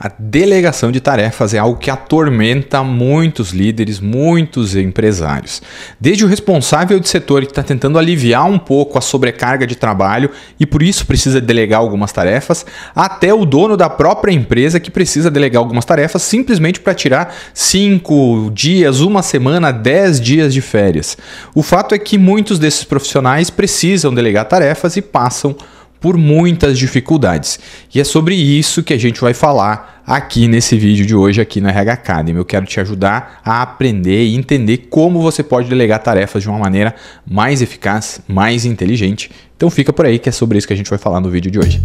A delegação de tarefas é algo que atormenta muitos líderes, muitos empresários. Desde o responsável de setor que está tentando aliviar um pouco a sobrecarga de trabalho e por isso precisa delegar algumas tarefas, até o dono da própria empresa que precisa delegar algumas tarefas simplesmente para tirar 5 dias, uma semana, 10 dias de férias. O fato é que muitos desses profissionais precisam delegar tarefas e passam por muitas dificuldades. E é sobre isso que a gente vai falar aqui nesse vídeo de hoje aqui na RH Academy. Eu quero te ajudar a aprender e entender como você pode delegar tarefas de uma maneira mais eficaz, mais inteligente. Então fica por aí que é sobre isso que a gente vai falar no vídeo de hoje.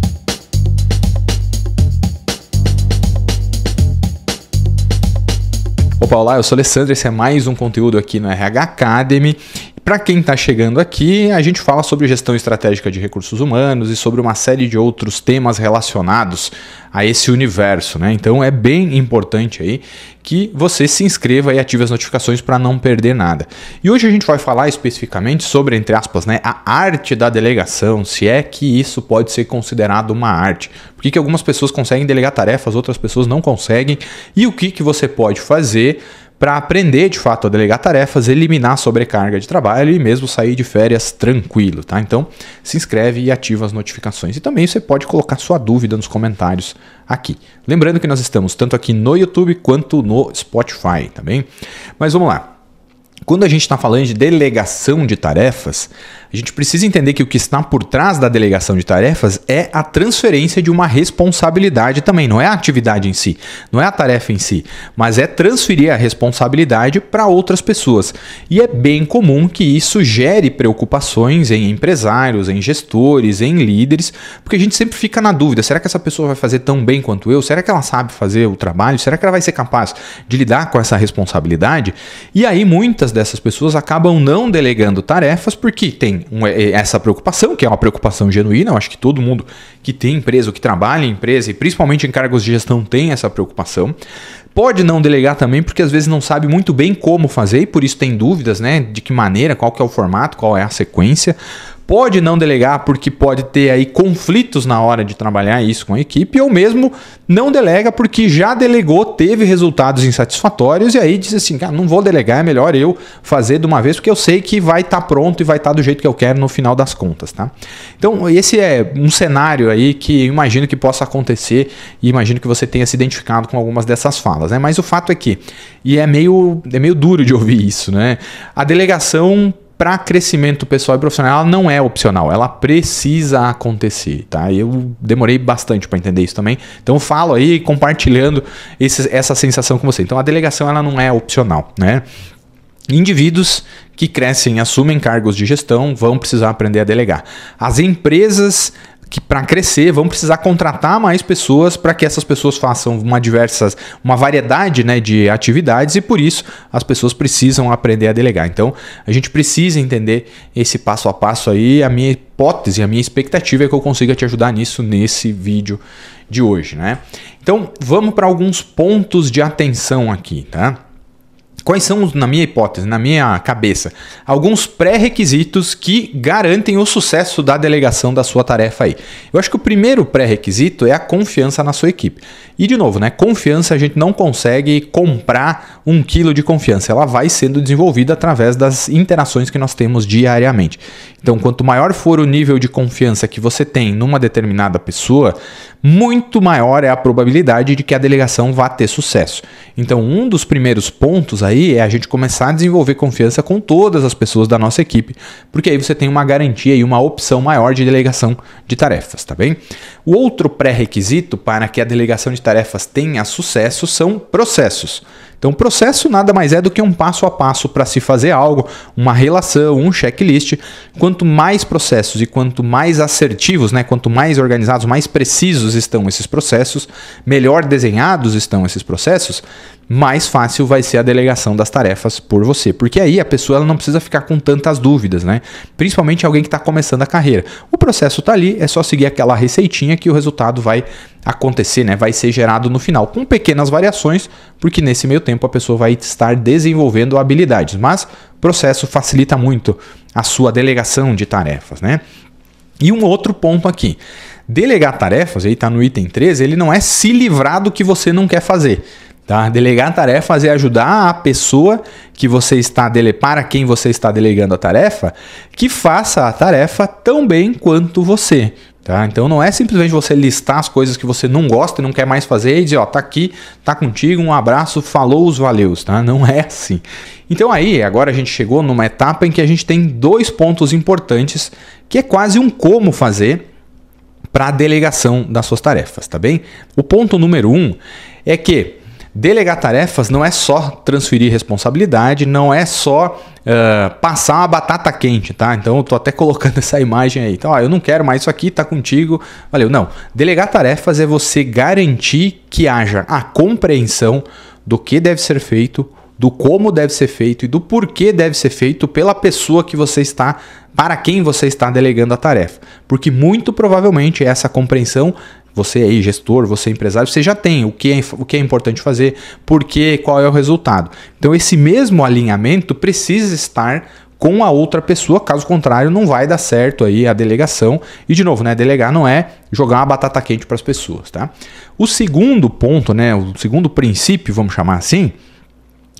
Opa, olá, eu sou o Alessandro, esse é mais um conteúdo aqui no RH Academy. Para quem está chegando aqui, a gente fala sobre gestão estratégica de recursos humanos e sobre uma série de outros temas relacionados a esse universo, né? Então é bem importante aí que você se inscreva e ative as notificações para não perder nada. E hoje a gente vai falar especificamente sobre, entre aspas, né, a arte da delegação, se é que isso pode ser considerado uma arte. Por que algumas pessoas conseguem delegar tarefas, outras pessoas não conseguem, e o que você pode fazer para aprender de fato a delegar tarefas, eliminar a sobrecarga de trabalho e mesmo sair de férias tranquilo, tá? Então se inscreve e ativa as notificações. E também você pode colocar sua dúvida nos comentários aqui. Lembrando que nós estamos tanto aqui no YouTube quanto no Spotify, tá bem? Mas vamos lá. Quando a gente está falando de delegação de tarefas, a gente precisa entender que o que está por trás da delegação de tarefas é a transferência de uma responsabilidade também. Não é a atividade em si, não é a tarefa em si, mas é transferir a responsabilidade para outras pessoas. E é bem comum que isso gere preocupações em empresários, em gestores, em líderes, porque a gente sempre fica na dúvida, será que essa pessoa vai fazer tão bem quanto eu? Será que ela sabe fazer o trabalho? Será que ela vai ser capaz de lidar com essa responsabilidade? E aí muitas dessas pessoas acabam não delegando tarefas porque tem essa preocupação, que é uma preocupação genuína. Eu acho que todo mundo que tem empresa ou que trabalha em empresa e principalmente em cargos de gestão tem essa preocupação. Pode não delegar também porque às vezes não sabe muito bem como fazer e por isso tem dúvidas, né, de que maneira, qual que é o formato, qual é a sequência. Pode não delegar porque pode ter aí conflitos na hora de trabalhar isso com a equipe, ou mesmo não delega porque já delegou, teve resultados insatisfatórios e aí diz assim, cara, não vou delegar, é melhor eu fazer de uma vez porque eu sei que vai estar pronto e vai estar do jeito que eu quero no final das contas, tá? Então esse é um cenário aí que eu imagino que possa acontecer e imagino que você tenha se identificado com algumas dessas falas, né? Mas o fato é que, e é meio duro de ouvir isso, né? A delegação para crescimento pessoal e profissional, ela não é opcional, ela precisa acontecer, tá? Eu demorei bastante para entender isso também, então eu falo aí compartilhando essa sensação com você. Então a delegação ela não é opcional, né? Indivíduos que crescem, assumem cargos de gestão, vão precisar aprender a delegar. As empresas que para crescer vão precisar contratar mais pessoas para que essas pessoas façam uma variedade, né, de atividades e por isso as pessoas precisam aprender a delegar. Então a gente precisa entender esse passo a passo aí. A minha hipótese, a minha expectativa é que eu consiga te ajudar nisso nesse vídeo de hoje, né? Então vamos para alguns pontos de atenção aqui, tá? Quais são, na minha hipótese, na minha cabeça, alguns pré-requisitos que garantem o sucesso da delegação da sua tarefa aí? Eu acho que o primeiro pré-requisito é a confiança na sua equipe. E, de novo, né, confiança a gente não consegue comprar 1 quilo de confiança. Ela vai sendo desenvolvida através das interações que nós temos diariamente. Então, quanto maior for o nível de confiança que você tem numa determinada pessoa, muito maior é a probabilidade de que a delegação vá ter sucesso. Então, um dos primeiros pontos aí é a gente começar a desenvolver confiança com todas as pessoas da nossa equipe, porque aí você tem uma garantia e uma opção maior de delegação de tarefas, tá bem? O outro pré-requisito para que a delegação de tarefas tenha sucesso são processos. Então, processo nada mais é do que um passo a passo para se fazer algo, uma relação, um checklist. Quanto mais processos e quanto mais assertivos, né, quanto mais organizados, mais precisos estão esses processos, melhor desenhados estão esses processos, mais fácil vai ser a delegação das tarefas por você. Porque aí a pessoa ela não precisa ficar com tantas dúvidas, né? Principalmente alguém que está começando a carreira. O processo está ali, é só seguir aquela receitinha que o resultado vai acontecer, né? Vai ser gerado no final, com pequenas variações, porque nesse meio tempo a pessoa vai estar desenvolvendo habilidades. Mas o processo facilita muito a sua delegação de tarefas, né? E um outro ponto aqui, Delegar tarefas, aí está no item 13, ele não é se livrar do que você não quer fazer. Tá? Delegar tarefas é ajudar a pessoa que você está para quem você está delegando a tarefa, que faça a tarefa tão bem quanto você. Tá? Então não é simplesmente você listar as coisas que você não gosta e não quer mais fazer e dizer, ó, tá aqui, tá contigo, um abraço, falou os valeus, tá? Não é assim. Então aí, agora a gente chegou numa etapa em que a gente tem 2 pontos importantes, que é quase um como fazer para a delegação das suas tarefas, tá bem? O ponto número 1 é que delegar tarefas não é só transferir responsabilidade, não é só passar uma batata quente, tá? Então eu tô até colocando essa imagem aí. Então, ó, eu não quero mais isso aqui, tá contigo, valeu. Não, delegar tarefas é você garantir que haja a compreensão do que deve ser feito, do como deve ser feito e do porquê deve ser feito pela pessoa que você está, para quem você está delegando a tarefa. Porque muito provavelmente essa compreensão, você aí, gestor, você empresário, você já tem o que é importante fazer, por quê, qual é o resultado. Então esse mesmo alinhamento precisa estar com a outra pessoa, caso contrário não vai dar certo aí a delegação. E de novo, né, delegar não é jogar uma batata quente para as pessoas, tá? O segundo ponto, né, o segundo princípio, vamos chamar assim,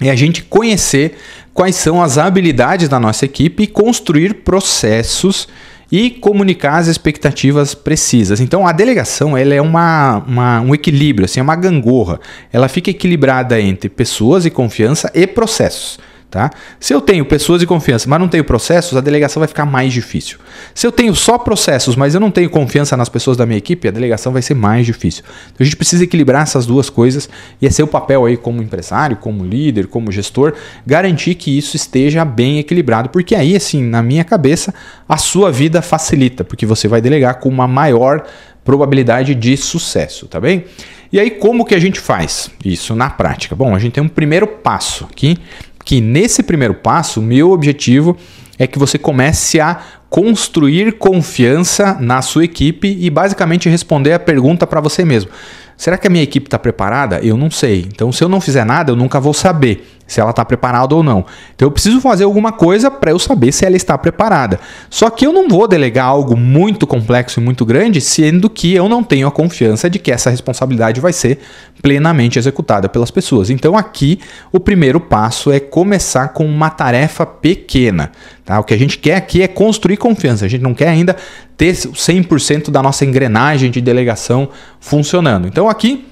é a gente conhecer quais são as habilidades da nossa equipe e construir processos e comunicar as expectativas precisas. Então a delegação ela é um equilíbrio, assim, é uma gangorra. Ela fica equilibrada entre pessoas e confiança e processos. Tá? Se eu tenho pessoas e confiança, mas não tenho processos, a delegação vai ficar mais difícil. Se eu tenho só processos, mas eu não tenho confiança nas pessoas da minha equipe, a delegação vai ser mais difícil. Então a gente precisa equilibrar essas duas coisas e é seu papel aí como empresário, como líder, como gestor, garantir que isso esteja bem equilibrado, porque aí, assim, na minha cabeça, a sua vida facilita, porque você vai delegar com uma maior probabilidade de sucesso, tá bem? E aí, como que a gente faz isso na prática? Bom, a gente tem um primeiro passo aqui, que nesse primeiro passo, o meu objetivo é que você comece a construir confiança na sua equipe e basicamente responder a pergunta para você mesmo. Será que a minha equipe está preparada? Eu não sei. Então, se eu não fizer nada, eu nunca vou saber se ela está preparada ou não. Então, eu preciso fazer alguma coisa para eu saber se ela está preparada. Só que eu não vou delegar algo muito complexo e muito grande, sendo que eu não tenho a confiança de que essa responsabilidade vai ser plenamente executada pelas pessoas. Então, aqui, o primeiro passo é começar com uma tarefa pequena. Tá? O que a gente quer aqui é construir confiança. A gente não quer ainda ter 100% da nossa engrenagem de delegação funcionando. Então, aqui,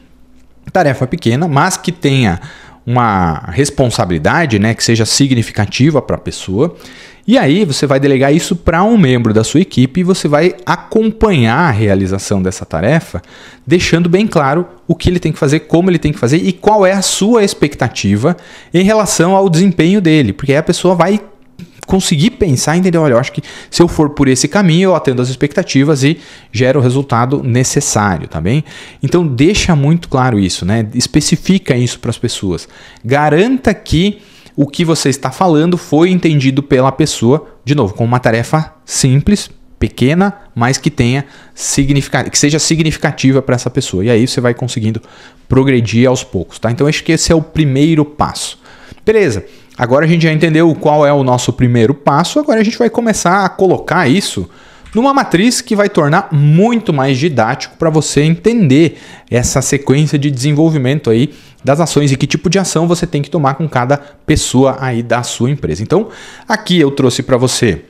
tarefa pequena, mas que tenha uma responsabilidade, né, que seja significativa para a pessoa. E aí você vai delegar isso para um membro da sua equipe e você vai acompanhar a realização dessa tarefa, deixando bem claro o que ele tem que fazer, como ele tem que fazer e qual é a sua expectativa em relação ao desempenho dele, porque aí a pessoa vai conseguir pensar e entender, olha, eu acho que se eu for por esse caminho, eu atendo as expectativas e gero o resultado necessário, tá bem? Então, deixa muito claro isso, né? Especifica isso para as pessoas. Garanta que o que você está falando foi entendido pela pessoa, de novo, com uma tarefa simples, pequena, mas que tenha que seja significativa para essa pessoa. E aí você vai conseguindo progredir aos poucos, tá? Então, acho que esse é o primeiro passo. Beleza. Agora a gente já entendeu qual é o nosso primeiro passo, agora a gente vai começar a colocar isso numa matriz que vai tornar muito mais didático para você entender essa sequência de desenvolvimento aí das ações e que tipo de ação você tem que tomar com cada pessoa aí da sua empresa. Então, aqui eu trouxe para você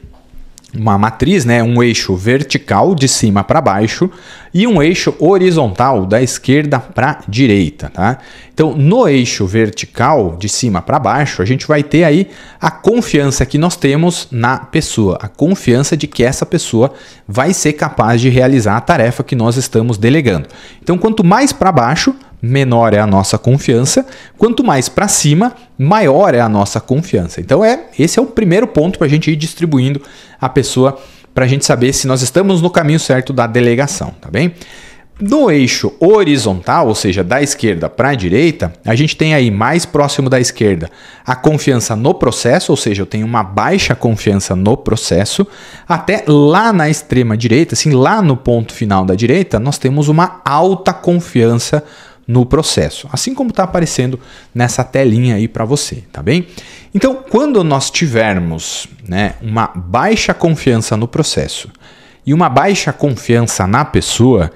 uma matriz, né, um eixo vertical de cima para baixo e um eixo horizontal da esquerda para a direita, tá? Então, no eixo vertical de cima para baixo, a gente vai ter aí a confiança que nós temos na pessoa, a confiança de que essa pessoa vai ser capaz de realizar a tarefa que nós estamos delegando. Então, quanto mais para baixo, menor é a nossa confiança, quanto mais para cima, maior é a nossa confiança. Então esse é o primeiro ponto para a gente ir distribuindo a pessoa, para a gente saber se nós estamos no caminho certo da delegação, tá bem? No eixo horizontal, ou seja, da esquerda para a direita, a gente tem aí mais próximo da esquerda a confiança no processo, ou seja, eu tenho uma baixa confiança no processo, até lá na extrema direita, assim, lá no ponto final da direita, nós temos uma alta confiança no processo, assim como está aparecendo nessa telinha aí para você, tá bem? Então, quando nós tivermos, né, uma baixa confiança no processo e uma baixa confiança na pessoa,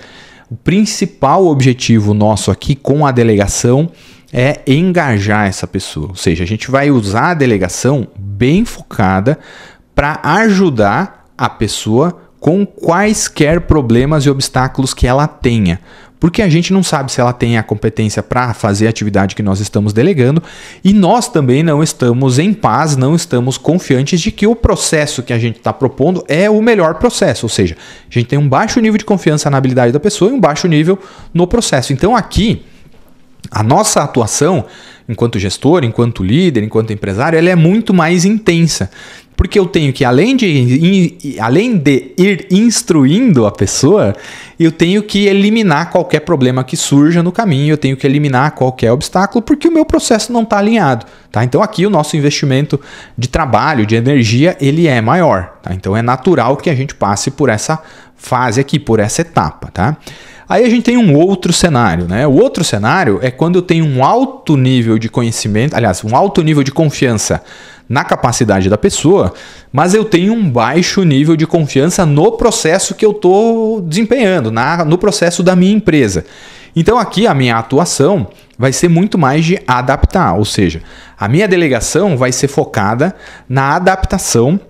o principal objetivo nosso aqui com a delegação é engajar essa pessoa. Ou seja, a gente vai usar a delegação bem focada para ajudar a pessoa com quaisquer problemas e obstáculos que ela tenha. Porque a gente não sabe se ela tem a competência para fazer a atividade que nós estamos delegando e nós também não estamos em paz, não estamos confiantes de que o processo que a gente está propondo é o melhor processo. Ou seja, a gente tem um baixo nível de confiança na habilidade da pessoa e um baixo nível no processo. Então aqui, a nossa atuação enquanto gestor, enquanto líder, enquanto empresário, ela é muito mais intensa. Porque eu tenho que, além de ir instruindo a pessoa, eu tenho que eliminar qualquer problema que surja no caminho, eu tenho que eliminar qualquer obstáculo, porque o meu processo não está alinhado. Tá? Então aqui o nosso investimento de trabalho, de energia, ele é maior. Tá? Então é natural que a gente passe por essa fase aqui, por essa etapa. Tá? Aí a gente tem um outro cenário, né? O outro cenário é quando eu tenho um alto nível de conhecimento, aliás, um alto nível de confiança na capacidade da pessoa, mas eu tenho um baixo nível de confiança no processo que eu estou desempenhando, no processo da minha empresa. Então aqui a minha atuação vai ser muito mais de adaptar, ou seja, a minha delegação vai ser focada na adaptação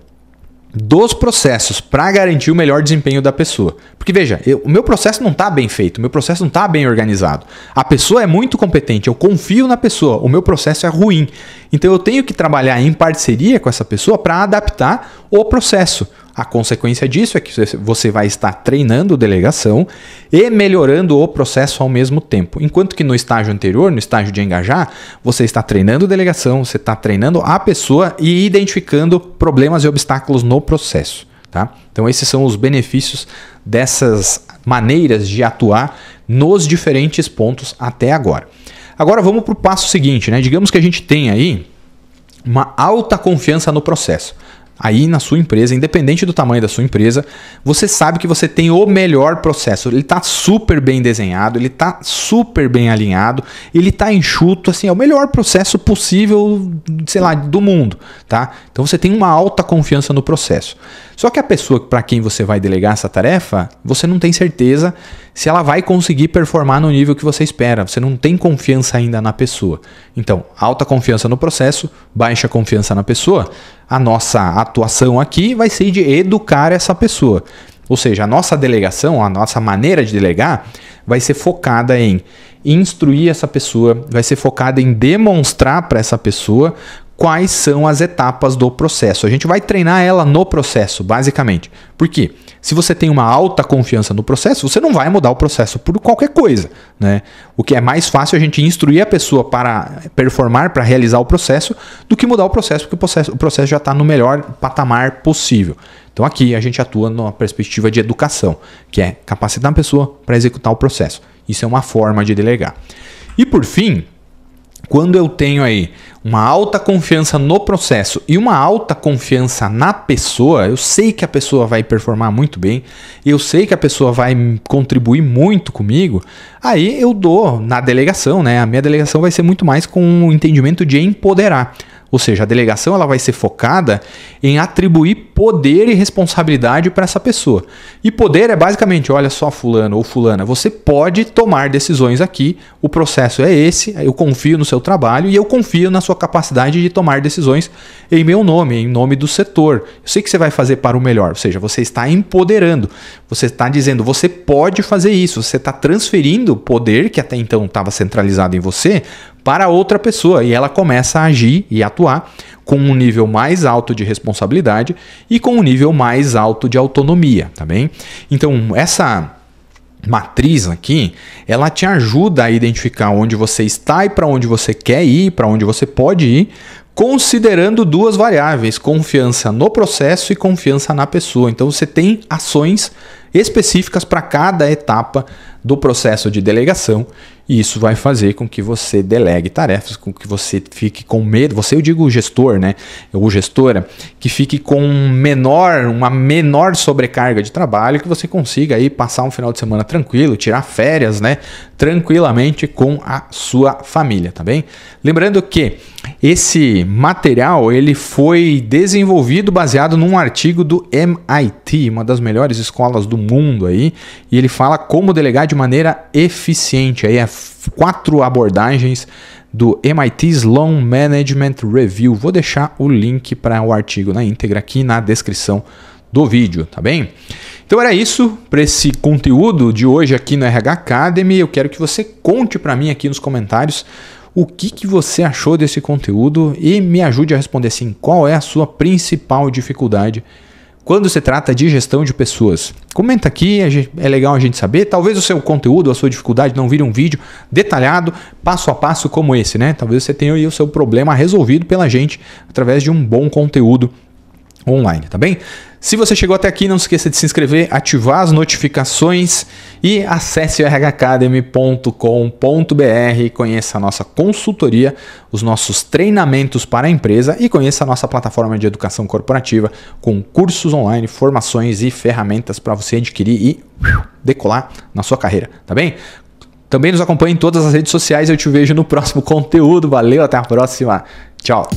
dos processos para garantir o melhor desempenho da pessoa. Porque veja, o meu processo não está bem feito, o meu processo não está bem organizado. A pessoa é muito competente, eu confio na pessoa, o meu processo é ruim. Então eu tenho que trabalhar em parceria com essa pessoa para adaptar o processo. A consequência disso é que você vai estar treinando delegação e melhorando o processo ao mesmo tempo. Enquanto que no estágio anterior, no estágio de engajar, você está treinando delegação, você está treinando a pessoa e identificando problemas e obstáculos no processo. Tá? Então esses são os benefícios dessas maneiras de atuar nos diferentes pontos até agora. Agora vamos para o passo seguinte, né? Digamos que a gente tem aí uma alta confiança no processo. Aí na sua empresa, independente do tamanho da sua empresa, você sabe que você tem o melhor processo. Ele está super bem desenhado, ele está super bem alinhado, ele está enxuto, assim, é o melhor processo possível, sei lá, do mundo, tá? Então você tem uma alta confiança no processo. Só que a pessoa para quem você vai delegar essa tarefa, você não tem certeza se ela vai conseguir performar no nível que você espera. Você não tem confiança ainda na pessoa. Então, alta confiança no processo, baixa confiança na pessoa. A nossa atuação aqui vai ser de educar essa pessoa. Ou seja, a nossa delegação, a nossa maneira de delegar vai ser focada em instruir essa pessoa, vai ser focada em demonstrar para essa pessoa quais são as etapas do processo. A gente vai treinar ela no processo, basicamente. Por quê? Se você tem uma alta confiança no processo, você não vai mudar o processo por qualquer coisa, né? O que é mais fácil é a gente instruir a pessoa para performar, para realizar o processo, do que mudar o processo, porque o processo já está no melhor patamar possível. Então aqui a gente atua numa perspectiva de educação, que é capacitar a pessoa para executar o processo. Isso é uma forma de delegar. E por fim, quando eu tenho aí uma alta confiança no processo e uma alta confiança na pessoa, eu sei que a pessoa vai performar muito bem, eu sei que a pessoa vai contribuir muito comigo, aí eu dou na delegação, né? A minha delegação vai ser muito mais com o entendimento de empoderar. Ou seja, a delegação ela vai ser focada em atribuir poder e responsabilidade para essa pessoa. E poder é basicamente, olha só fulano ou fulana, você pode tomar decisões aqui, o processo é esse, eu confio no seu trabalho e eu confio na sua capacidade de tomar decisões em meu nome, em nome do setor. Eu sei que você vai fazer para o melhor, ou seja, você está empoderando, você está dizendo, você pode fazer isso, você está transferindo o poder que até então estava centralizado em você para outra pessoa e ela começa a agir e atuar com um nível mais alto de responsabilidade e com um nível mais alto de autonomia, tá bem? Então, essa matriz aqui, ela te ajuda a identificar onde você está e para onde você quer ir, para onde você pode ir, considerando duas variáveis, confiança no processo e confiança na pessoa. Então, você tem ações específicas para cada etapa do processo de delegação e isso vai fazer com que você delegue tarefas, com que você fique com medo, eu digo o gestor, né, ou gestora, que fique com uma menor sobrecarga de trabalho, que você consiga aí passar um final de semana tranquilo, tirar férias, né, tranquilamente com a sua família, tá bem? Lembrando que Esse material ele foi desenvolvido baseado num artigo do MIT, uma das melhores escolas do mundo aí, e ele fala como delegar de maneira eficiente. Aí 4 abordagens do MIT Sloan Management Review. Vou deixar o link para o artigo na íntegra aqui na descrição do vídeo, tá bem? Então era isso para esse conteúdo de hoje aqui no RH Academy. Eu quero que você conte para mim aqui nos comentários o que você achou desse conteúdo e me ajude a responder assim, qual é a sua principal dificuldade quando se trata de gestão de pessoas. Comenta aqui, é legal a gente saber. Talvez o seu conteúdo, a sua dificuldade não vire um vídeo detalhado, passo a passo como esse, né? Talvez você tenha aí o seu problema resolvido pela gente através de um bom conteúdo online, tá bem? Se você chegou até aqui, não se esqueça de se inscrever, ativar as notificações e acesse rhacademy.com.br, conheça a nossa consultoria, os nossos treinamentos para a empresa e conheça a nossa plataforma de educação corporativa com cursos online, formações e ferramentas para você adquirir e decolar na sua carreira, tá bem? Também nos acompanhe em todas as redes sociais, eu te vejo no próximo conteúdo, valeu, até a próxima, tchau!